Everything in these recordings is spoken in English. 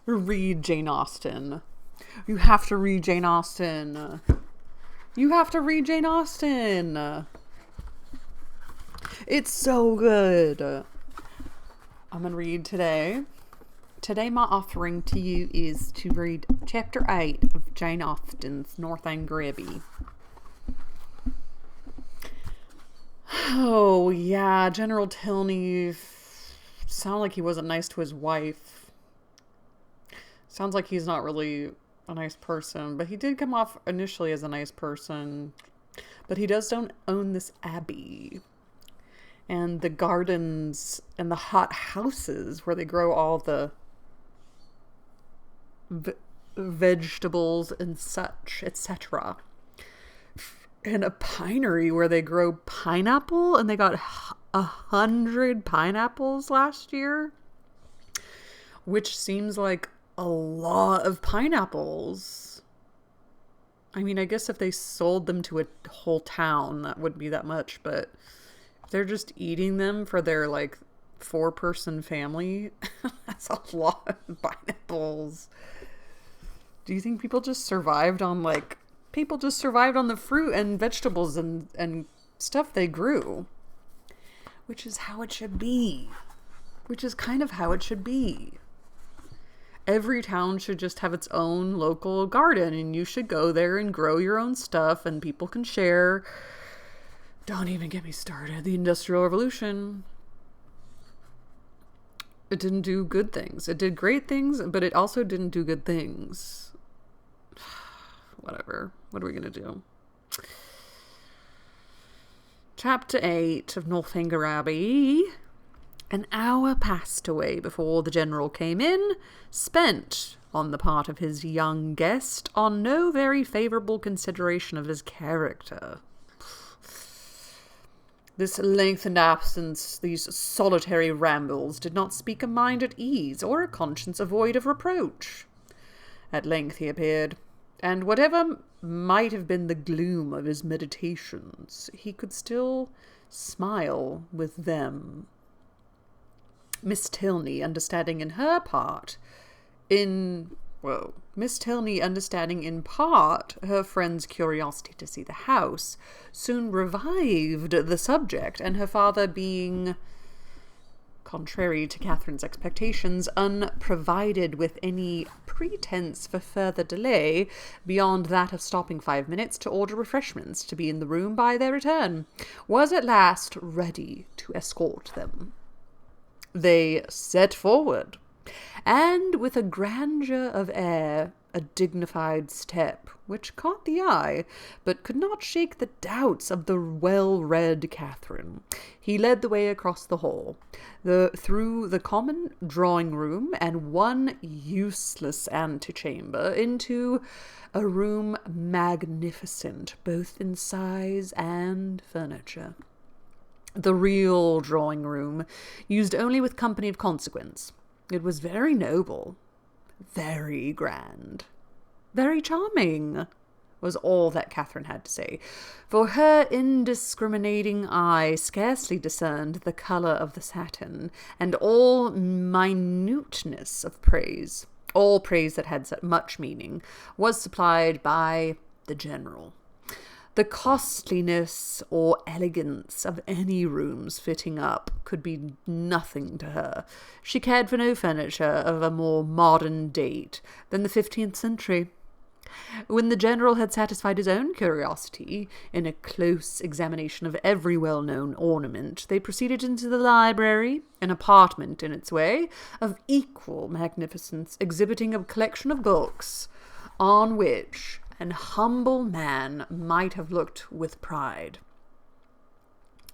Read Jane Austen. You have to read Jane Austen. You have to read Jane Austen. It's so good. I'm going to read today. Today my offering to you is to read chapter 8 of Jane Austen's Northanger Abbey. Oh, yeah, General Tilney sounded like he wasn't nice to his wife. Sounds like he's not really a nice person, but he did come off initially as a nice person. But he does don't own this abbey. And the gardens and the hot houses where they grow all the vegetables and such, etc. And a pinery where they grow pineapple, and they got 100 pineapples last year, which seems like a lot of pineapples. I mean, I guess if they sold them to a whole town, that wouldn't be that much, but if they're just eating them for their, 4-person family, that's a lot of pineapples. Do you think people just survived on, the fruit and vegetables and stuff they grew? Which is how it should be. Which is kind of how it should be. Every town should just have its own local garden, and you should go there and grow your own stuff, and people can share. Don't even get me started. The Industrial Revolution. It didn't do good things. It did great things, but it also didn't do good things. Whatever. What are we going to do? Chapter 8 of Northanger Abbey. An hour passed away before the general came in, spent, on the part of his young guest, on no very favourable consideration of his character. This lengthened absence, these solitary rambles, did not speak a mind at ease, or a conscience void of reproach. At length he appeared, and whatever might have been the gloom of his meditations, he could still smile with them. Miss Tilney, understanding in part her friend's curiosity to see the house, soon revived the subject, and her father being, contrary to Catherine's expectations, unprovided with any pretense for further delay beyond that of stopping 5 minutes to order refreshments to be in the room by their return, was at last ready to escort them. They set forward, and with a grandeur of air, a dignified step, which caught the eye, but could not shake the doubts of the well-read Catherine, he led the way across the hall, through the common drawing-room and one useless antechamber, into a room magnificent, both in size and furniture. The real drawing-room, used only with company of consequence. It was very noble, very grand, very charming, was all that Catherine had to say, for her indiscriminating eye scarcely discerned the colour of the satin, and all minuteness of praise, all praise that had much meaning, was supplied by the general. The costliness or elegance of any rooms fitting up could be nothing to her. She cared for no furniture of a more modern date than the 15th century. When the general had satisfied his own curiosity in a close examination of every well-known ornament, they proceeded into the library, an apartment in its way, of equal magnificence, exhibiting a collection of books, on which an humble man might have looked with pride.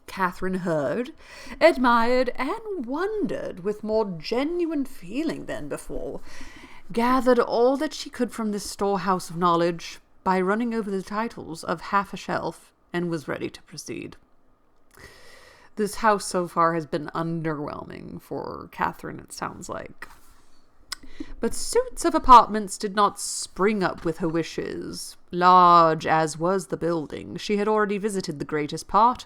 Catherine heard, admired, and wondered with more genuine feeling than before, gathered all that she could from this storehouse of knowledge by running over the titles of half a shelf, and was ready to proceed. This house so far has been underwhelming for Catherine, it sounds like. But suits of apartments did not spring up with her wishes. Large as was the building, she had already visited the greatest part,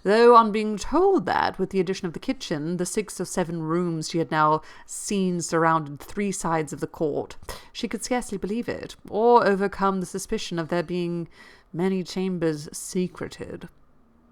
though on being told that, with the addition of the kitchen, the 6 or 7 rooms she had now seen surrounded 3 sides of the court, she could scarcely believe it, or overcome the suspicion of there being many chambers secreted.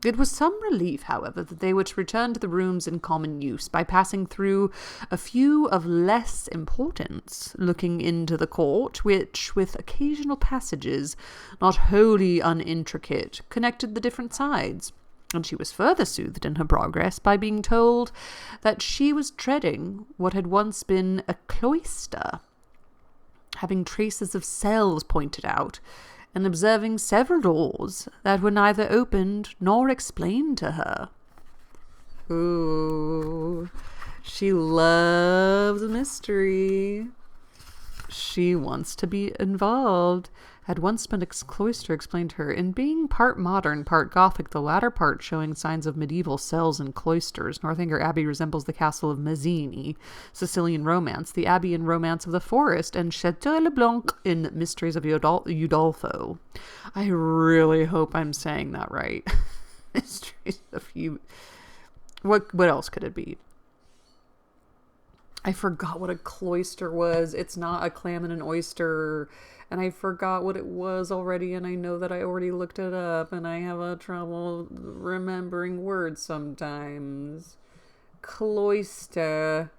It was some relief, however, that they were to return to the rooms in common use by passing through a few of less importance, looking into the court, which, with occasional passages, not wholly unintricate, connected the different sides. And she was further soothed in her progress by being told that she was treading what had once been a cloister, having traces of cells pointed out, and observing several doors that were neither opened nor explained to her. Ooh, she loves a mystery. She wants to be involved. Had once been cloister explained to her. In being part modern, part Gothic, the latter part showing signs of medieval cells and cloisters, Northanger Abbey resembles the castle of Mazzini, Sicilian Romance, the Abbey in Romance of the Forest, and Chateau Le Blanc in Mysteries of Udolpho. I really hope I'm saying that right. Mysteries of What else could it be? I forgot what a cloister was. It's not a clam and an oyster. And I forgot what it was already, and I know that I already looked it up, and I have a trouble remembering words sometimes. Cloister.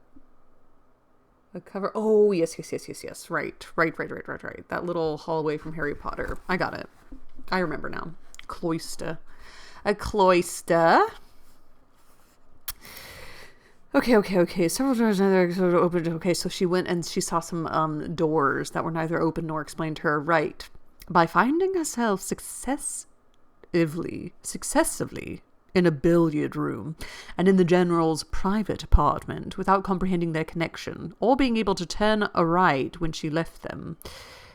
A cover. Oh, yes. Right. That little hallway from Harry Potter. I got it. I remember now. Cloister. A cloister. Okay. Several doors neither opened. Okay, so she went and she saw some doors that were neither open nor explained to her. Right. By finding herself successively in a billiard room and in the general's private apartment without comprehending their connection or being able to turn aright when she left them.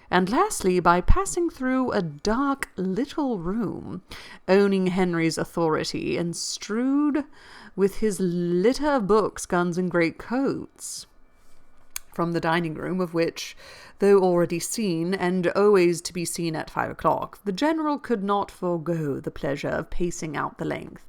And lastly, by passing through a dark little room, owning Henry's authority and strewed with his litter of books, guns, and greatcoats. From the dining room, of which, though already seen, and always to be seen at 5 o'clock, the general could not forego the pleasure of pacing out the length,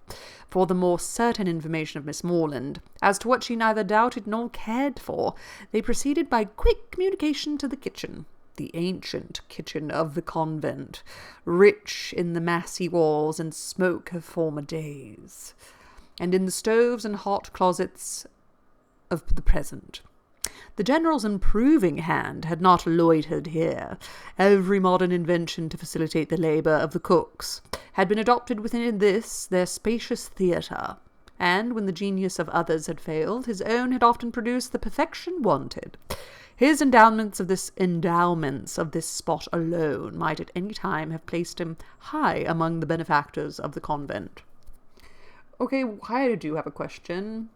for the more certain information of Miss Morland, as to what she neither doubted nor cared for, they proceeded by quick communication to the kitchen, the ancient kitchen of the convent, rich in the massy walls and smoke of former days, and in the stoves and hot closets of the present. The general's improving hand had not loitered here. Every modern invention to facilitate the labour of the cooks had been adopted within this, their spacious theatre, and when the genius of others had failed, his own had often produced the perfection wanted. His endowments of this spot alone might at any time have placed him high among the benefactors of the convent. Okay, I do have a question.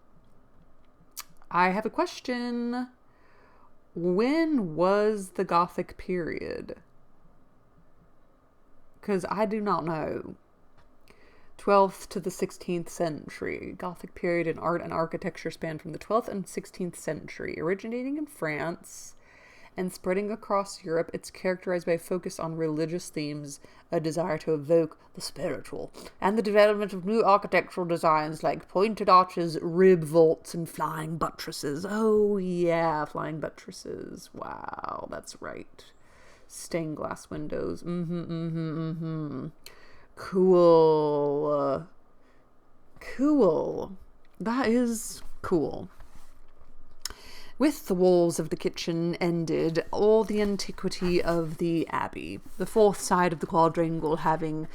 When was the Gothic period? Because I do not know. 12th to the 16th century. Gothic period in art and architecture spanned from the 12th and 16th century. Originating in France and spreading across Europe, it's characterized by a focus on religious themes, a desire to evoke the spiritual, and the development of new architectural designs like pointed arches, rib vaults, and flying buttresses. Oh yeah, flying buttresses. Wow, that's right. Stained glass windows. Cool. Cool. That is cool. With the walls of the kitchen ended all the antiquity of the abbey, the fourth side of the quadrangle having,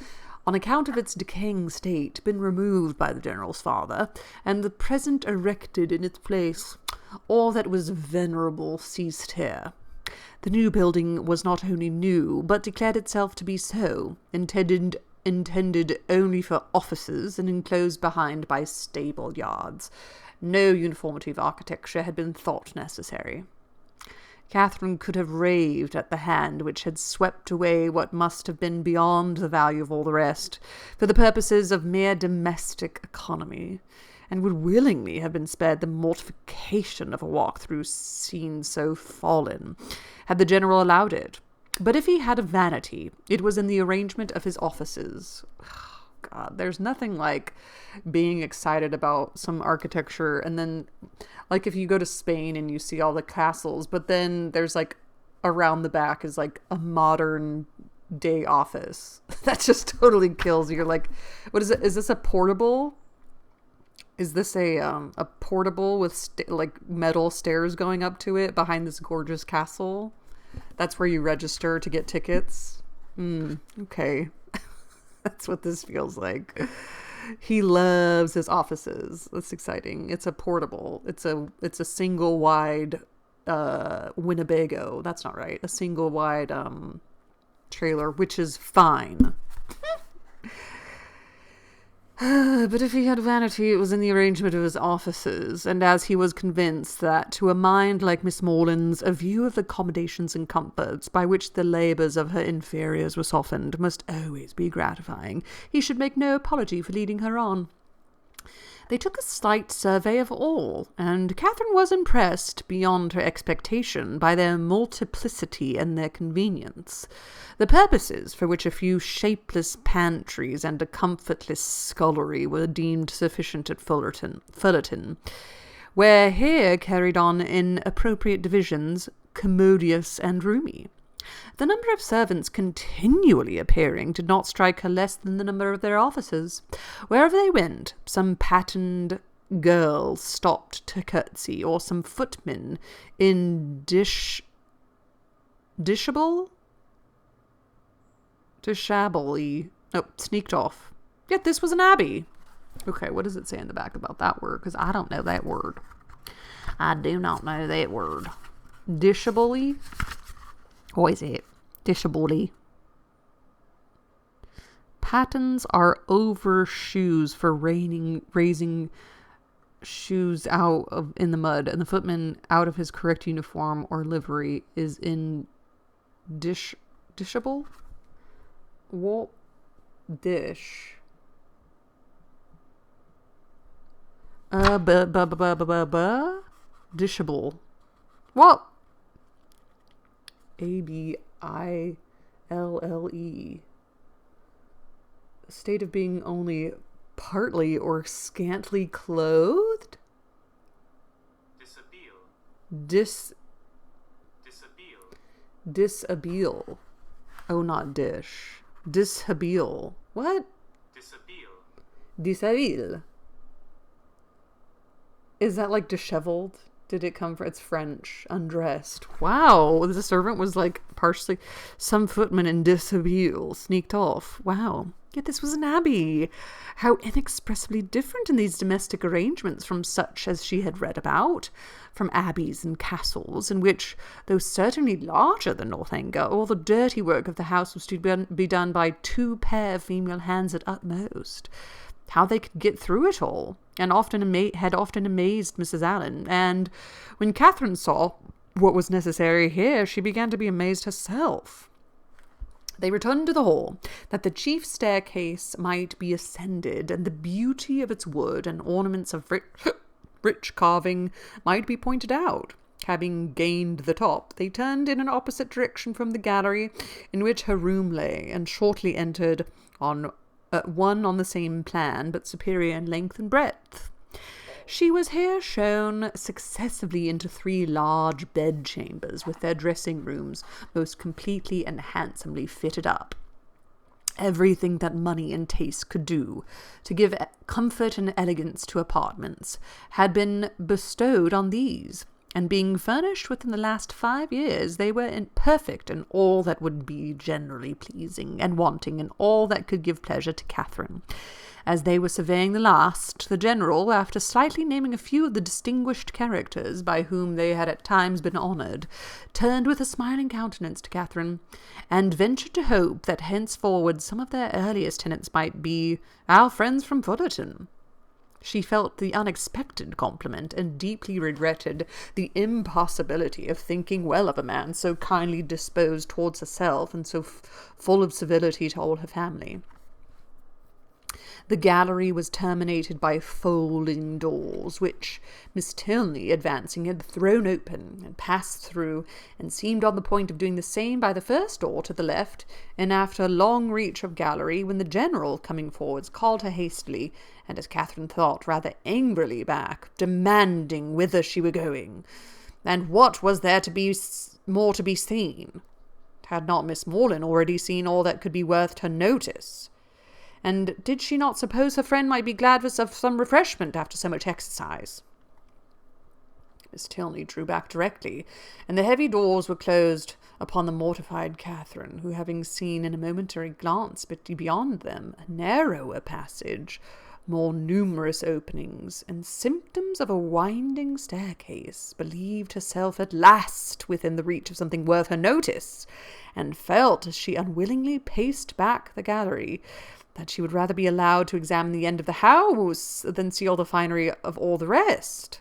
on account of its decaying state, been removed by the general's father, and the present erected in its place. All that was venerable ceased here. The new building was not only new, but declared itself to be so, intended only for offices and enclosed behind by stable yards. No uniformity of architecture had been thought necessary. Catherine could have raved at the hand which had swept away what must have been beyond the value of all the rest, for the purposes of mere domestic economy, and would willingly have been spared the mortification of a walk through scenes so fallen, had the general allowed it. But if he had a vanity, it was in the arrangement of his offices. God, there's nothing like being excited about some architecture, and then, like, if you go to Spain and you see all the castles, but then there's, like, around the back is, like, a modern day office. That just totally kills you. You're like, what is it? Is this a portable? Is this a portable with, like, metal stairs going up to it behind this gorgeous castle? That's where you register to get tickets? Okay. That's what this feels like. He loves his offices. That's exciting. It's a portable. It's a single wide Winnebago. That's not right. A single wide trailer, which is fine. But if he had vanity, it was in the arrangement of his offices, and as he was convinced that, to a mind like Miss Morland's, a view of the accommodations and comforts by which the labours of her inferiors were softened must always be gratifying, he should make no apology for leading her on. They took a slight survey of all, and Catherine was impressed beyond her expectation by their multiplicity and their convenience. The purposes for which a few shapeless pantries and a comfortless scullery were deemed sufficient at Fullerton, were here carried on in appropriate divisions, commodious and roomy. The number of servants continually appearing did not strike her less than the number of their officers. Wherever they went, some patterned girl stopped to curtsy, or some footman in dishably sneaked off. Yet this was an abbey. Okay, what does it say in the back about that word? Because I don't know that word. I do not know that word. Dishably? What is it? Dishably. Pattens are over shoes for raising shoes in the mud, and the footman out of his correct uniform or livery is in dishable? What? Dish. Dishable. What? Abille. A state of being only partly or scantily clothed? Dishabille. Oh, not dish. Dishabille. What? Dishabille. Is that like disheveled? Did it come from? It's French. Undressed. Wow. The servant was like partially. Some footman in dishabille sneaked off. Wow. Yet this was an abbey. How inexpressibly different in these domestic arrangements from such as she had read about, from abbeys and castles, in which, though certainly larger than Northanger, all the dirty work of the house was to be done by 2 pair of female hands at utmost. How they could get through it all, and had often amazed Mrs. Allen, and when Catherine saw what was necessary here, she began to be amazed herself. They returned to the hall, that the chief staircase might be ascended, and the beauty of its wood and ornaments of rich carving might be pointed out. Having gained the top, they turned in an opposite direction from the gallery in which her room lay, and shortly entered on one on the same plan, but superior in length and breadth. She was here shown successively into 3 large bedchambers, with their dressing rooms most completely and handsomely fitted up. Everything that money and taste could do to give comfort and elegance to apartments had been bestowed on these, and being furnished within the last 5 years, they were perfect in all that would be generally pleasing, and wanting in all that could give pleasure to Catherine. As they were surveying the last, the general, after slightly naming a few of the distinguished characters by whom they had at times been honoured, turned with a smiling countenance to Catherine, and ventured to hope that henceforward some of their earliest tenants might be our friends from Fullerton. She felt the unexpected compliment, and deeply regretted the impossibility of thinking well of a man so kindly disposed towards herself, and so full of civility to all her family. The gallery was terminated by folding doors, which Miss Tilney, advancing, had thrown open, and passed through, and seemed on the point of doing the same by the first door to the left, and after a long reach of gallery, when the General, coming forwards, called her hastily, and, as Catherine thought, rather angrily back, demanding whither she were going, and what was there to be more to be seen? Had not Miss Morland already seen all that could be worth her notice? And did she not suppose her friend might be glad of some refreshment after so much exercise? Miss Tilney drew back directly, and the heavy doors were closed upon the mortified Catherine, who, having seen in a momentary glance beyond them a narrower passage, more numerous openings, and symptoms of a winding staircase, believed herself at last within the reach of something worth her notice, and felt, as she unwillingly paced back the gallery, that she would rather be allowed to examine the end of the house than see all the finery of all the rest.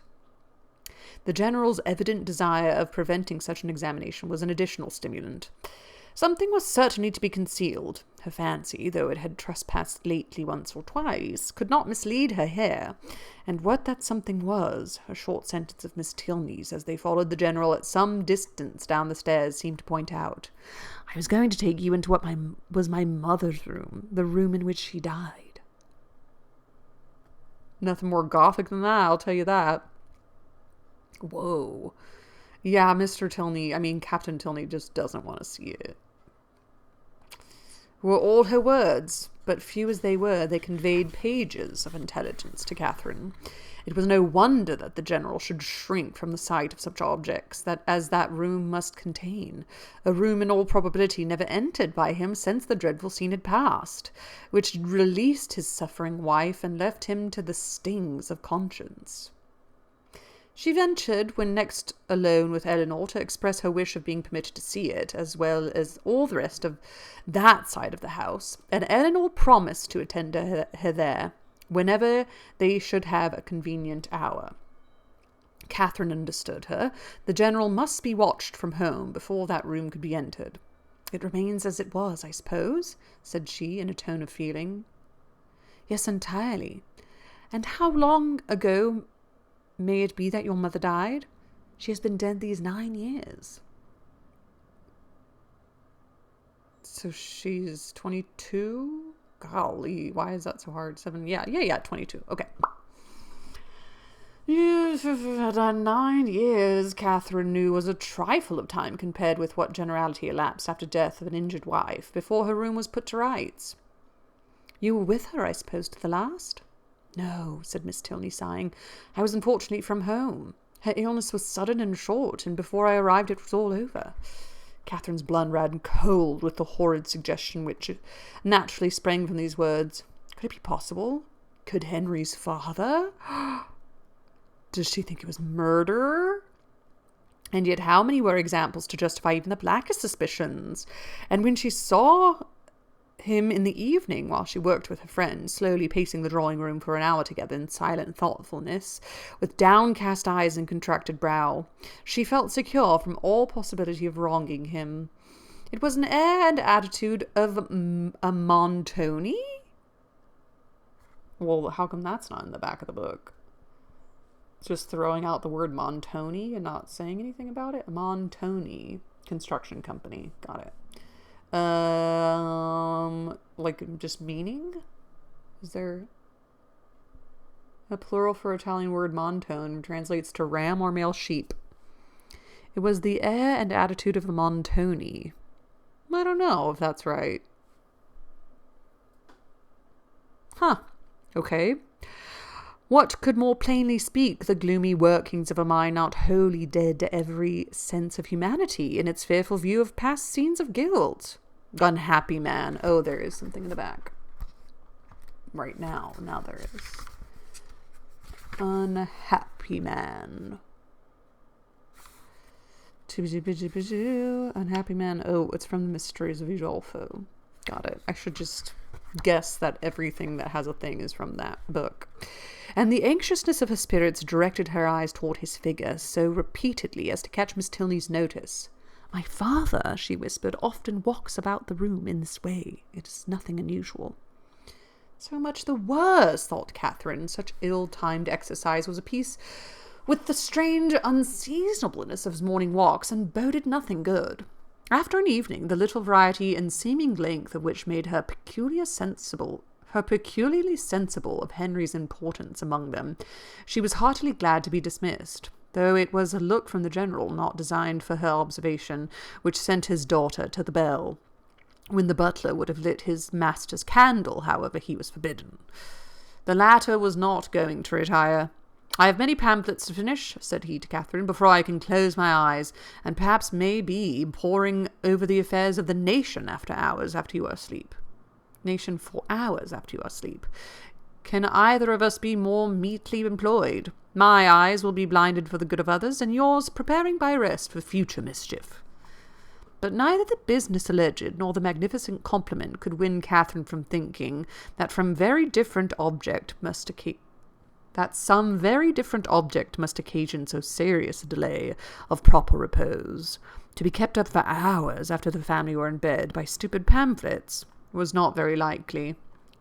The General's evident desire of preventing such an examination was an additional stimulant. Something was certainly to be concealed. Her fancy, though it had trespassed lately once or twice, could not mislead her here, and what that something was, a short sentence of Miss Tilney's, as they followed the General at some distance down the stairs, seemed to point out. I was going to take you into what was my mother's room, the room in which she died. Nothing more gothic than that, I'll tell you that. Whoa. Yeah, Captain Tilney just doesn't want to see it. Were all her words, but few as they were, they conveyed pages of intelligence to Catherine. It was no wonder that the General should shrink from the sight of such objects as that room must contain, a room in all probability never entered by him since the dreadful scene had passed, which had released his suffering wife and left him to the stings of conscience. She ventured, when next alone with Eleanor, to express her wish of being permitted to see it, as well as all the rest of that side of the house, and Eleanor promised to attend her there, whenever they should have a convenient hour. Catherine understood her. The General must be watched from home before that room could be entered. It remains as it was, I suppose, said she, in a tone of feeling. Yes, entirely. And how long ago may it be that your mother died? She has been dead these 9 years. So she's 22? Golly, why is that so hard? 22. Okay. Yes, 9 years, Catherine knew, was a trifle of time compared with what generality elapsed after death of an injured wife, before her room was put to rights. You were with her, I suppose, to the last? No, said Miss Tilney, sighing. I was unfortunately from home. Her illness was sudden and short, and before I arrived it was all over. Catherine's blood ran cold with the horrid suggestion which naturally sprang from these words. Could it be possible? Could Henry's father? Does she think it was murder? And yet how many were examples to justify even the blackest suspicions? And when she saw him in the evening, while she worked with her friend, slowly pacing the drawing-room for an hour together in silent thoughtfulness, with downcast eyes and contracted brow, she felt secure from all possibility of wronging him. It was an air and attitude of a Montoni? Well, how come that's not in the back of the book? Just throwing out the word Montoni and not saying anything about it? Montoni Construction Company. Got it. Like just meaning? Is there a plural for Italian word montone translates to ram or male sheep? It was the air and attitude of the Montoni. I don't know if that's right. Huh. Okay. What could more plainly speak the gloomy workings of a mind not wholly dead to every sense of humanity in its fearful view of past scenes of guilt? Unhappy man. Oh, there is something in the back. Right now. Now there is. Unhappy man. Unhappy man. Oh, it's from the Mysteries of Udolpho. Got it. I should just guess that everything that has a thing is from that book. And the anxiousness of her spirits directed her eyes toward his figure so repeatedly as to catch Miss Tilney's notice. My father, she whispered, often walks about the room in this way. It is nothing unusual. So much the worse, thought Catherine. Such ill-timed exercise was apiece with the strange unseasonableness of his morning walks, and boded nothing good. After an evening, the little variety and seeming length of which made her peculiarly sensible of Henry's importance among them, she was heartily glad to be dismissed, though it was a look from the general, not designed for her observation, which sent his daughter to the bell. When the butler would have lit his master's candle, however, he was forbidden. The latter was not going to retire. "I have many pamphlets to finish," said he to Catherine, "before I can close my eyes, and perhaps may be poring over the affairs of the nation after you are asleep. Nation for hours after you are asleep. Can either of us be more meetly employed? My eyes will be blinded for the good of others, and yours preparing by rest for future mischief." But neither the business alleged nor the magnificent compliment could win Catherine from thinking that some very different object must occasion so serious a delay of proper repose. To be kept up for hours after the family were in bed by stupid pamphlets was not very likely.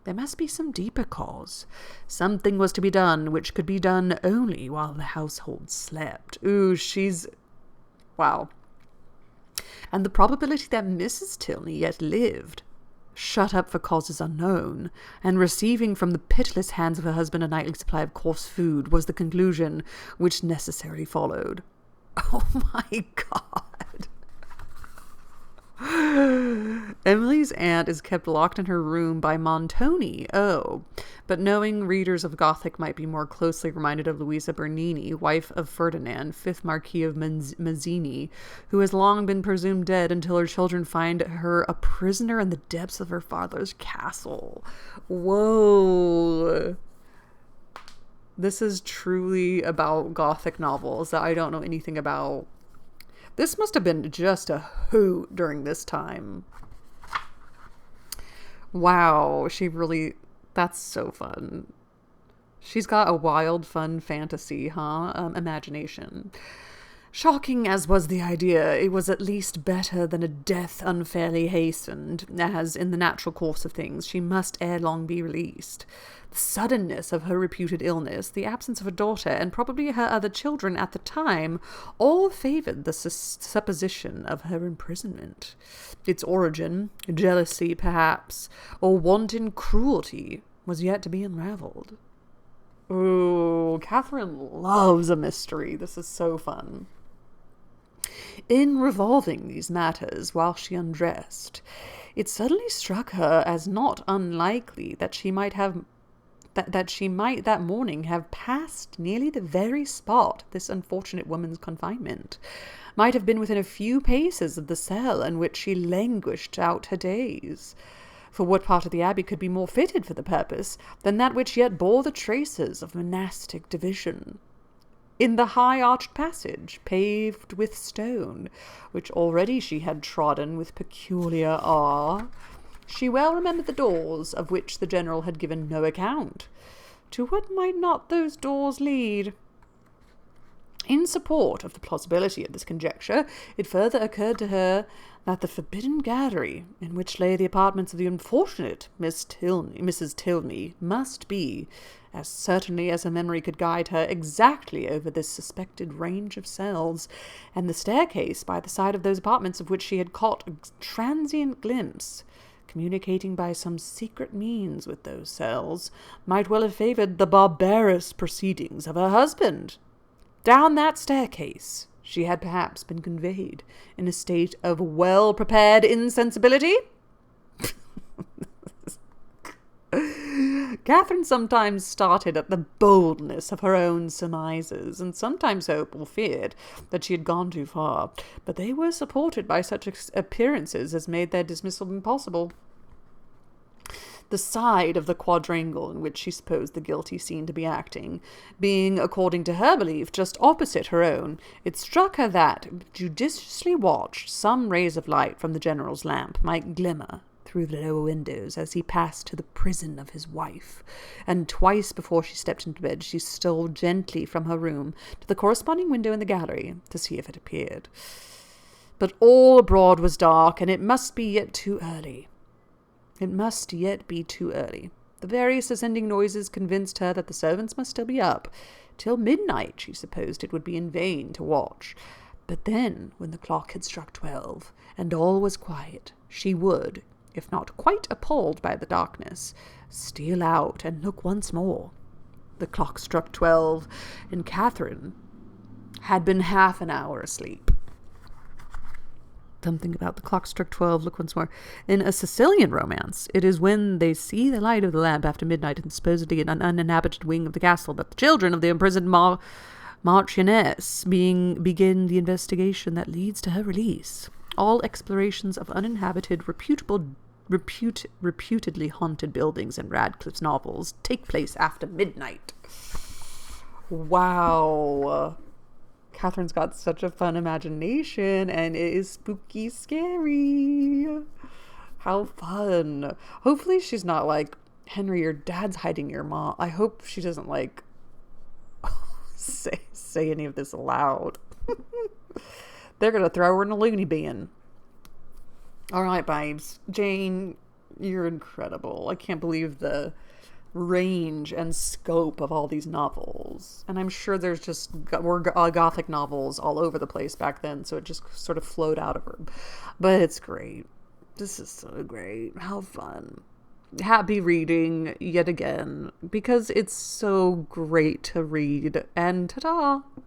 There must be some deeper cause. Something was to be done which could be done only while the household slept. Wow. And the probability that Mrs. Tilney yet lived, shut up for causes unknown, and receiving from the pitiless hands of her husband a nightly supply of coarse food, was the conclusion which necessarily followed. Oh my God. Emily's aunt is kept locked in her room by Montoni. Oh, but knowing readers of Gothic might be more closely reminded of Louisa Bernini, wife of Ferdinand, 5th Marquis of Mazzini, who has long been presumed dead until her children find her a prisoner in the depths of her father's castle. Whoa. This is truly about Gothic novels that I don't know anything about. This must have been just a hoot during this time. Wow, that's so fun. She's got a wild, fun fantasy, imagination. Shocking as was the idea, it was at least better than a death unfairly hastened, as, in the natural course of things, she must ere long be released. The suddenness of her reputed illness, the absence of a daughter, and probably her other children at the time, all favoured the supposition of her imprisonment. Its origin, jealousy perhaps, or wanton cruelty, was yet to be unravelled. Ooh, Catherine loves a mystery. This is so fun. In revolving these matters while she undressed, it suddenly struck her as not unlikely that she might that morning have passed nearly the very spot this unfortunate woman's confinement, might have been within a few paces of the cell in which she languished out her days. For what part of the abbey could be more fitted for the purpose than that which yet bore the traces of monastic division? In the high arched passage, paved with stone, which already she had trodden with peculiar awe, she well remembered the doors of which the general had given no account. To what might not those doors lead? In support of the plausibility of this conjecture, it further occurred to her that the forbidden gallery, in which lay the apartments of the unfortunate Mrs. Tilney, must be, as certainly as her memory could guide her, exactly over this suspected range of cells, and the staircase by the side of those apartments of which she had caught a transient glimpse, communicating by some secret means with those cells, might well have favoured the barbarous proceedings of her husband. Down that staircase she had perhaps been conveyed in a state of well-prepared insensibility. Catherine sometimes started at the boldness of her own surmises, and sometimes hoped or feared that she had gone too far, but they were supported by such appearances as made their dismissal impossible. The side of the quadrangle in which she supposed the guilty scene to be acting, being, according to her belief, just opposite her own, it struck her that, judiciously watched, some rays of light from the general's lamp might glimmer through the lower windows as he passed to the prison of his wife, and twice before she stepped into bed she stole gently from her room to the corresponding window in the gallery to see if it appeared. But all abroad was dark, and it must be yet too early. It must yet be too early. The various ascending noises convinced her that the servants must still be up. Till midnight, she supposed it would be in vain to watch. But then, when the clock had struck 12, and all was quiet, she would, if not quite appalled by the darkness, steal out and look once more. The clock struck 12, and Catherine had been half an hour asleep. Something about the clock struck 12, look once more. In a Sicilian romance, it is when they see the light of the lamp after midnight in supposedly an uninhabited wing of the castle that the children of the imprisoned Marchioness begin the investigation that leads to her release. All explorations of uninhabited, reputedly haunted buildings in Radcliffe's novels take place after midnight. Wow. Catherine's got such a fun imagination, and it is spooky scary. How fun. Hopefully she's not like, Henry, your dad's hiding your mom. I hope she doesn't like say any of this aloud. They're gonna throw her in a loony bin. All right, babes. Jane, you're incredible. I can't believe the range and scope of all these novels. And I'm sure there's just were Gothic novels all over the place back then, so it just sort of flowed out of her. But it's great. This is so great. How fun. Happy reading yet again, because it's so great to read. And ta-da!